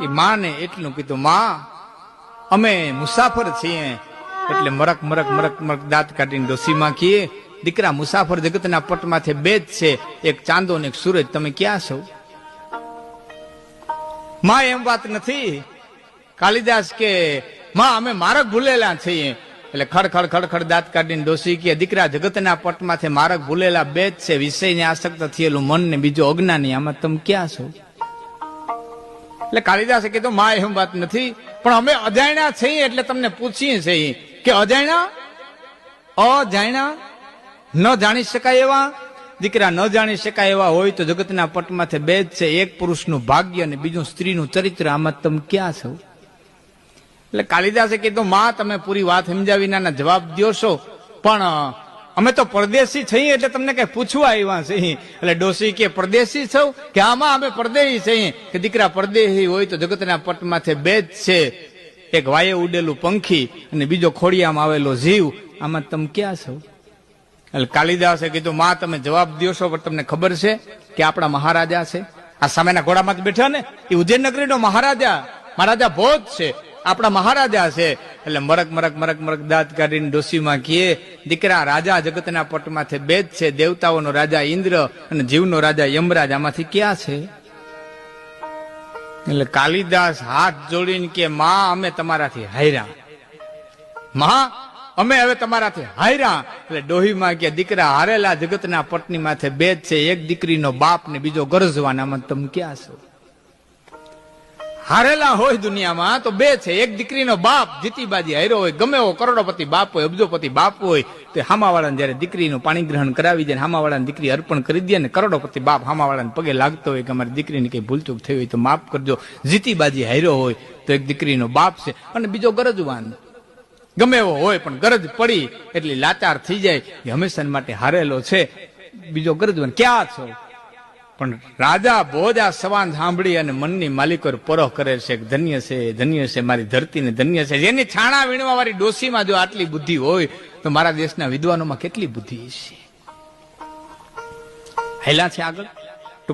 એ માને એટલું કીધું, માં અમે મુસાફર છીએ. એટલે મરક મરક મરક મરક દાંત કાઢીને ડોસીમાં કીએ, દીકરા મુસાફર જગતના પટમાંથી બે જ છે, એક ચાંદો ને એક સૂરજ, તમે ક્યાં છો? માં એમ વાત નથી. કાલિદાસ કે માં અમે માર્ગ ભૂલેલા છીએ. એટલે ખડખડ ખડખડ દાંત કાઢીને ડોસી કે દીકરા જગતના પટમાંથી માર્ગ ભૂલેલા બે જ છે, વિષયને આસક્ત થયેલું મન ને બીજો અજ્ઞાની, આમાં તમે ક્યાં છો? એટલે કાલિદાસે કીધું માં એમ વાત નથી, પણ અમે અજાણ્યા છીએ એટલે તમને પૂછીએ છીએ કે અજાણ્યા ન જાણી શકાય એવા? દીકરા ન જાણી શકાય એવા હોય તો જગતના પટમાંથી બે જ છે, એક પુરુષનું ભાગ્ય અને બીજું સ્ત્રીનું ચરિત્ર, આમાં તમે ક્યાં છો? એટલે કાલિદાસે કીધું માં તમે પૂરી વાત સમજાવી નાના જવાબ દો છો, પણ અમે તો પરદેશી છીએ એટલે તમને કઈ પૂછવા આવ્યા છે. એટલે ડોસી કે પરદેશી છો કે આમાં અમે પરદેશી છીએ? કે દીકરા પરદેશી હોય તો જગતના પટમાંથી બે જ છે, એક વાયે ઉડેલું પંખી અને બીજો ખોડિયામાં આવેલો જીવ, આમાં તમે ક્યાં છો? એટલે કાલિદાસે કીધું માં તમે જવાબ દો છો, પણ તમને ખબર છે કે આપણા મહારાજા છે, આ સામેના ઘોડામાં બેઠા ને એ ઉજ્જૈન નગરીનો મહારાજા ભોજ છે, આપણા મહારાજા છે. એટલે મરક મરક મરક મરક દાંત કાઢીને ડોસીમાં કીએ, દીકરા રાજા જગતના પટમાંથી બે જ છે, દેવતાઓનો રાજા ઇન્દ્ર અને જીવનો રાજા યમરાજ, આમાંથી ક્યાં છે? એટલે કાલિદાસ હાથ જોડીને કે માં અમે તમારાથી હાર્યા, માં અમે હવે તમારાથી હાર્યા. એટલે ડોહીમાં કે દીકરા હારેલા જગતના પટની માથે બે જ છે, એક દીકરીનો બાપ ને બીજો ગરજવાન, આમાં તમે ક્યાં છો? હારેલા હોય દુનિયામાં તો બે છે, એક દીકરીનો બાપ જીતીબાજી હાર્યો હોય, ગમે એવો કરોડોપતિ બાપ હોય, અબજોપતિ બાપ હોય, તો હામાવાળાને જયારે દીકરીનું પાણી ગ્રહણ કરાવી દે, હામાવાળાને દીકરી અર્પણ કરી દે ને કરોડોપતિ બાપ હામાવાળાને પગે લાગતો હોય કે અમારી દીકરીને કઈ ભૂલચૂક થઈ હોય તો માફ કરજો. જીતીબાજી હાર્યો હોય તો એક દીકરીનો બાપ છે અને બીજો ગરજવાન, ગમે એવો હોય પણ ગરજ પડી એટલે લાચાર થઈ જાય, એ હંમેશા માટે હારેલો છે, બીજો ગરજવાન. ક્યાં છો? પણ રાજા ભોજ આ સવાન સાંભળી અને મનની માલિકો પરોહ કરે છે, ધન્ય છે મારી ધરતી ને ધન્ય છે. જેની છાણા વીણવા વાળી ડોસીમાં જો આટલી બુદ્ધિ હોય તો મારા દેશના વિદ્વાનોમાં કેટલી બુદ્ધિ છે. હેલા છે આગળ.